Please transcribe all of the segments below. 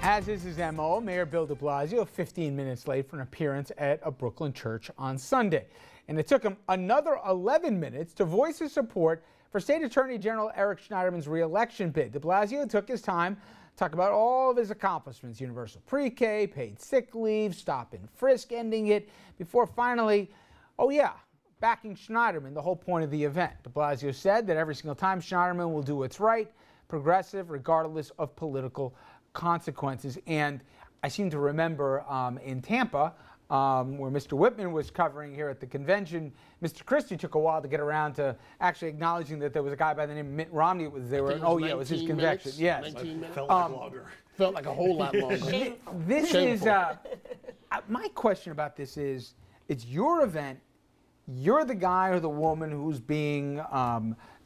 As is his MO, Mayor Bill de Blasio 15 minutes late for an appearance at a Brooklyn church on Sunday. And it took him another 11 minutes to voice his support for State Attorney General Eric Schneiderman's re-election bid. De Blasio took his time to talk about all of his accomplishments: universal pre-K, paid sick leave, stop and frisk ending it, before finally, backing Schneiderman, the whole point of the event. De Blasio said that every single time Schneiderman will do what's right, progressive, regardless of political consequences. And I seem to remember in Tampa, where Mr. Whitman was covering here at the convention, Mr. Christie took a while to get around to actually acknowledging that there was a guy by the name of Mitt Romney. It was his convention. Yes. Felt like longer. Felt like a whole lot longer. This is, my question about this is, it's your event. You're the guy or the woman who's being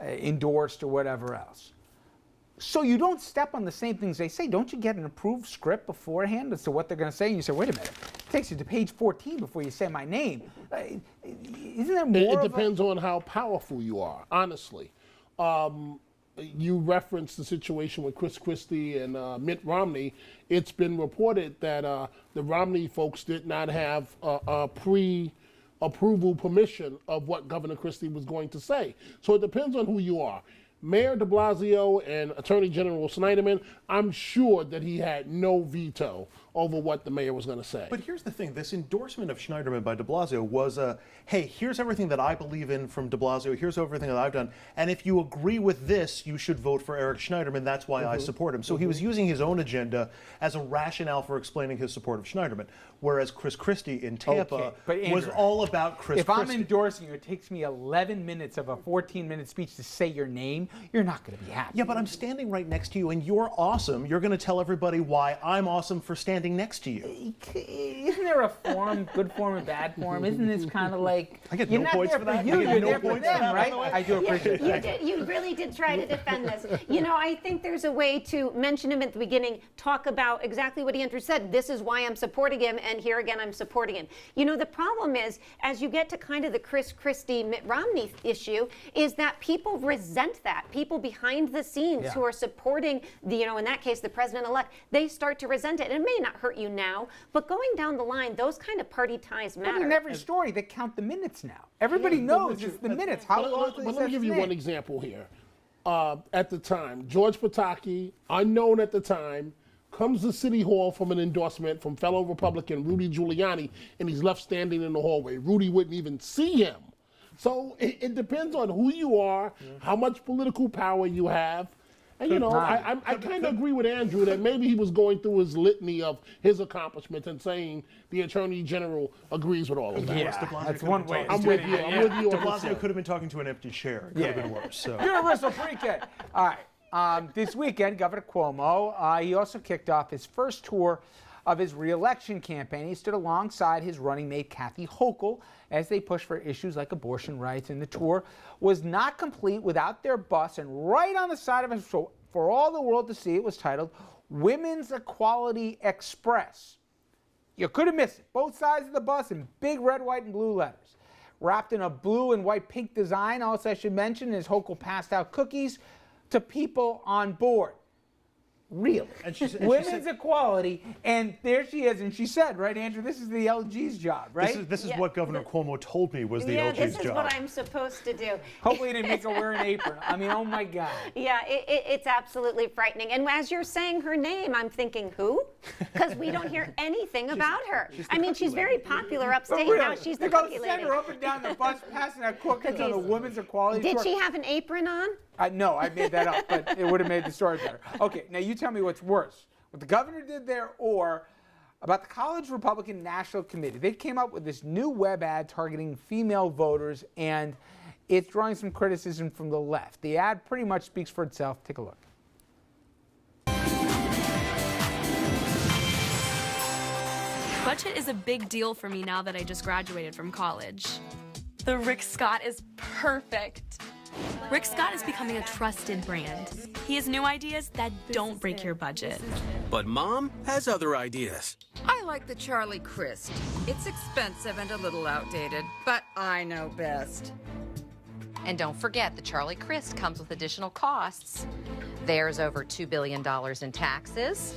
endorsed or whatever else. So you don't step on the same things they say. Don't you get an approved script beforehand as to what they're going to say? And you say, wait a minute, it takes you to page 14 before you say my name. Isn't there more? It depends on how powerful you are, honestly. You referenced the situation with Chris Christie and Mitt Romney. It's been reported that the Romney folks did not have a pre-approval permission of what Governor Christie was going to say. So it depends on who you are. Mayor de Blasio and Attorney General Schneiderman, I'm sure that he had no veto over what the mayor was going to say. But here's the thing, this endorsement of Schneiderman by de Blasio was hey, here's everything that I believe in from de Blasio, here's everything that I've done, and if you agree with this, you should vote for Eric Schneiderman, that's why I support him. So he was using his own agenda as a rationale for explaining his support of Schneiderman, whereas Chris Christie in Tampa was all about Chris Christie. If I'm endorsing you, it takes me 11 minutes of a 14-minute speech to say your name, you're not going to be happy. Yeah, but I'm standing right next to you, and you're awesome. You're going to tell everybody why I'm awesome for standing next to you. Isn't there a form, good form and bad form? Isn't this kind of like, I get no points for that? You're there for them, right? I do appreciate that. You really did try to defend this. You know, I think there's a way to mention him at the beginning, talk about exactly what Andrew said. This is why I'm supporting him, and here again I'm supporting him. You know, the problem is, as you get to kind of the Chris Christie, Mitt Romney issue, is that people resent that. People behind the scenes who are supporting the, you know, in that case, the president-elect, they start to resent it. And it may not hurt you now, but going down the line, those kind of party ties matter. But in every story, they count the minutes now. Everybody knows it's the minutes. How long? But let me give you one example here. At the time, George Pataki, unknown at the time, comes to City Hall from an endorsement from fellow Republican Rudy Giuliani, and he's left standing in the hallway. Rudy wouldn't even see him. So it depends on who you are, how much political power you have. And, you know, I kind of agree with Andrew that maybe he was going through his litany of his accomplishments and saying the Attorney General agrees with all of that. Yeah, that's one way. I'm with you. I'm with you. De Blasio could have been talking to an empty chair. It could have been worse. So. Universal pre-K. All right. This weekend, Governor Cuomo, he also kicked off his first tour of his re-election campaign. He stood alongside his running mate, Kathy Hochul, as they pushed for issues like abortion rights. And the tour was not complete without their bus. And right on the side of it, for all the world to see, it was titled Women's Equality Express. You couldn't miss it. Both sides of the bus in big red, white, and blue letters. Wrapped in a blue and white pink design, also I should mention, is Hochul passed out cookies to people on board. Really. Women's equality, and there she is, and she said, right, Andrew, this is the LG's job, right? This is what Governor Cuomo told me was the LG's job. Yeah, this is what I'm supposed to do. Hopefully he didn't make her wear an apron. I mean, oh my God. Yeah, it's absolutely frightening. And as you're saying her name, I'm thinking, who? Because we don't hear anything about her. I mean, she's very popular upstate now. She's the cookie lady. Send her up and down the bus passing out cookies on the women's equality tour. Did she have an apron on? No, I made that up, but it would have made the story better. Okay, now you tell me what's worse. What the governor did there, or about the College Republican National Committee. They came up with this new web ad targeting female voters, and it's drawing some criticism from the left. The ad pretty much speaks for itself. Take a look. Budget is a big deal for me now that I just graduated from college. The Rick Scott is perfect. Rick Scott is becoming a trusted brand. He has new ideas that don't break your budget. But Mom has other ideas. I like the Charlie Crist. It's expensive and a little outdated, but I know best. And don't forget, the Charlie Crist comes with additional costs. There's over $2 billion in taxes,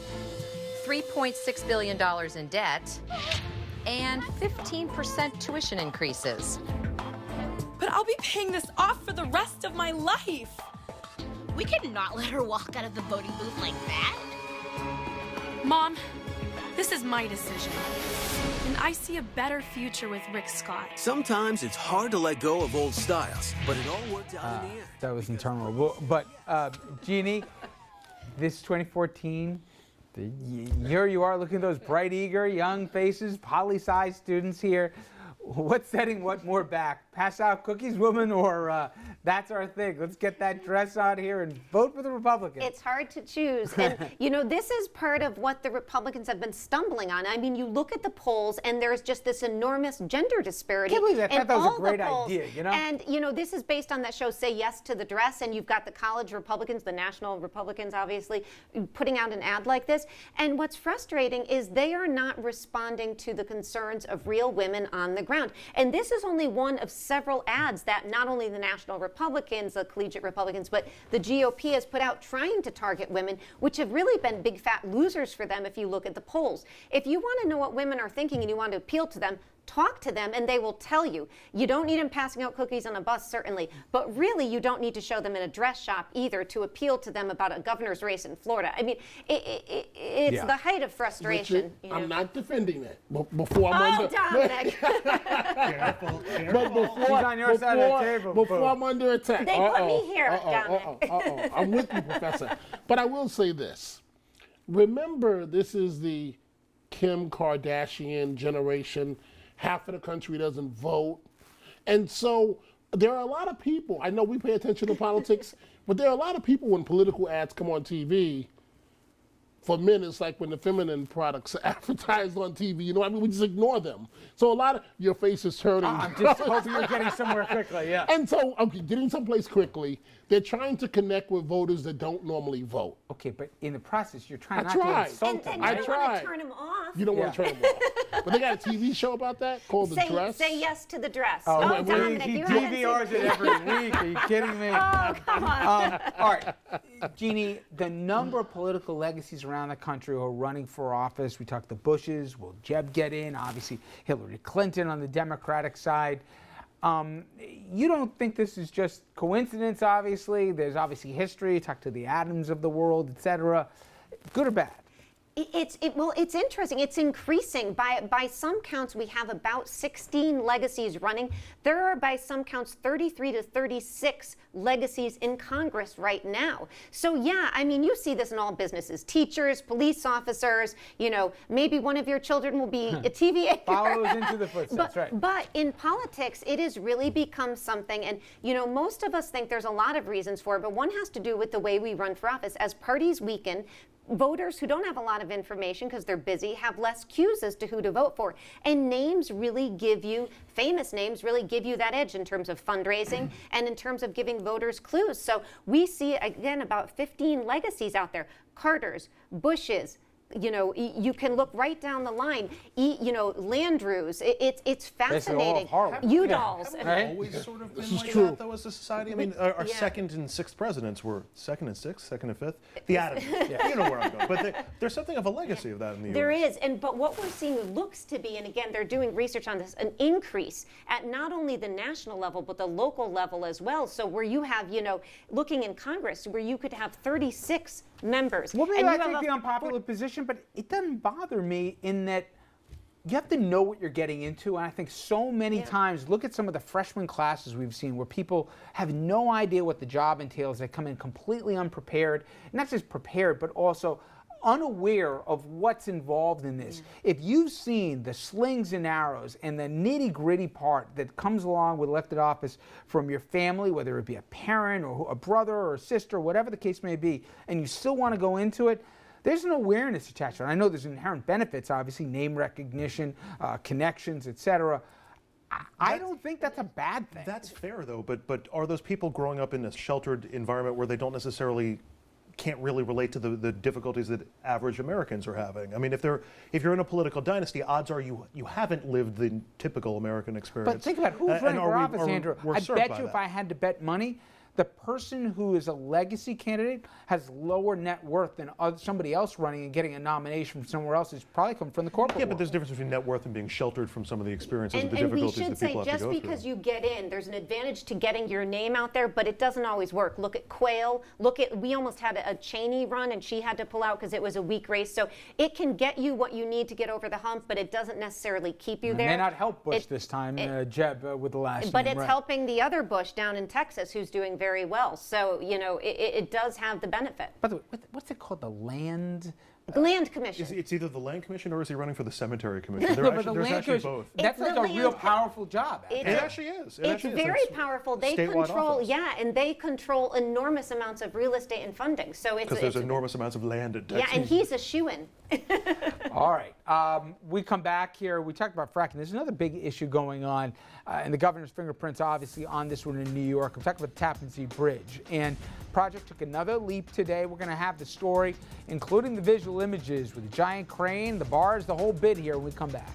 $3.6 billion in debt, and 15% tuition increases. But I'll be paying this off for the rest of my life. We cannot let her walk out of the voting booth like that. Mom, this is my decision. And I see a better future with Rick Scott. Sometimes it's hard to let go of old styles, but it all worked out in the end. That was interminable. But Jeannie, this 2014, here you are looking at those bright, eager, young faces, poli-sci students here. What's setting what more back? Pass out cookies, woman, or that's our thing? Let's get that dress on here and vote for the Republicans. It's hard to choose. And, you know, this is part of what the Republicans have been stumbling on. I mean, you look at the polls, and there's just this enormous gender disparity. I can't believe that. I thought that was a great polls. idea, you know? And, you know, this is based on that show, Say Yes to the Dress, and you've got the college Republicans, the national Republicans, obviously, putting out an ad like this. And what's frustrating is they are not responding to the concerns of real women on the ground. And this is only one of several ads that not only the national Republicans, the collegiate Republicans, but the GOP has put out trying to target women, which have really been big fat losers for them if you look at the polls. If you want to know what women are thinking and you want to appeal to them, talk to them and they will tell you. You don't need them passing out cookies on a bus, certainly, but really you don't need to show them in a dress shop either to appeal to them about a governor's race in Florida. I mean, it's the height of frustration. Richard, you know? I'm not defending that. Before I'm Dominic! Careful. But before, She's on your side of the table. Before I'm under attack. They put me here, Dominic. I'm with you, Professor. But I will say this. Remember, this is the Kim Kardashian generation. Half of the country doesn't vote. And so there are a lot of people, I know we pay attention to politics, but there are a lot of people when political ads come on TV, for men, it's like when the feminine products are advertised on TV, you know what I mean? We just ignore them. So a lot of your face is turning. I'm just hoping you're getting somewhere quickly, yeah. And so, okay, getting someplace quickly, they're trying to connect with voters that don't normally vote. Okay, but in the process, you're trying I not tried. to insult And them. I you want tried. to turn them off. You don't want to turn them off. But they got a TV show about that called The Dress. Say Yes to the Dress. Oh, Dominic, he you haven't seen DVRs it every week. Are you kidding me? Oh, come on. All right, Jeannie, the number of political legacies around the country who are running for office. We talked the Bushes. Will Jeb get in? Obviously, Hillary Clinton on the Democratic side. You don't think this is just coincidence, obviously? There's obviously history. Talk to the Adams of the world, et cetera. Good or bad? Well, it's interesting. It's increasing. By some counts, we have about 16 legacies running. There are, by some counts, 33 to 36 legacies in Congress right now. So, yeah, I mean, you see this in all businesses. Teachers, police officers, you know, maybe one of your children will be a TV anchor. Follows into the footsteps, right. But in politics, it has really become something, and, you know, most of us think there's a lot of reasons for it, but one has to do with the way we run for office. As parties weaken, voters who don't have a lot of information because they're busy have less cues as to who to vote for. And names really give you, famous names really give you that edge in terms of fundraising and in terms of giving voters clues. So we see, again, about 15 legacies out there. Carters, Bushes, you know, you can look right down the line. You know, Landrews. It's fascinating. Udalls. Haven't we always sort of been like true. that, though, as a society? I mean, our second and sixth presidents were second and sixth, second and fifth. The Adams. You know where I'm going. But there's something of a legacy of that in the There U.S. is, but what we're seeing looks to be, and again, they're doing research on this, an increase at not only the national level, but the local level as well. So where you have, you know, looking in Congress, where you could have 36 members. Well, maybe and I take the unpopular position, but it doesn't bother me in that you have to know what you're getting into. And I think so many times, look at some of the freshman classes we've seen where people have no idea what the job entails. They come in completely unprepared, not just prepared, but also unaware of what's involved in this. If you've seen the slings and arrows and the nitty-gritty part that comes along with elected office from your family, whether it be a parent or a brother or a sister, whatever the case may be, and you still want to go into it, there's an awareness attached to it. I know there's inherent benefits, obviously, name recognition, connections, etc. I don't think that's a bad thing. That's fair, though. But are those people growing up in a sheltered environment where they don't necessarily can't really relate to the difficulties that average Americans are having? I mean, if you're in a political dynasty, odds are you haven't lived the typical American experience. But think about who's running for office, Andrew. I bet you if I had to bet money, the person who is a legacy candidate has lower net worth than somebody else running and getting a nomination from somewhere else who's probably come from the corporate Yeah, world. but there's a difference between net worth and being sheltered from some of the experiences And and the we difficulties should that say, people have to just go because through. you get in, there's an advantage to getting your name out there, but it doesn't always work. Look at Quayle. We almost had a Cheney run, and she had to pull out because it was a weak race. So it can get you what you need to get over the hump, but it doesn't necessarily keep you It there. may not help Bush this time, Jeb, with the last But name, it's right. helping the other Bush down in Texas, who's doing very well. So, it does have the benefit. By the way, what's it called? The land? The Land Commission. It's either the Land Commission or is he running for the Cemetery Commission? No, but the There's land actually commission, both. that's It's like the a real land- powerful job. It It actually is. It's very powerful. They statewide control, office. and they control enormous amounts of real estate and funding. So it's Because there's enormous amounts of land in Texas. yeah, and he's a shoo-in. All right. We come back here. We talked about fracking. There's another big issue going on, and the governor's fingerprints obviously on this one in New York. I'm talking about the Tappan Zee Bridge. And project took another leap today. We're going to have the story, including the visual images with the giant crane, the bars, the whole bit here when we come back.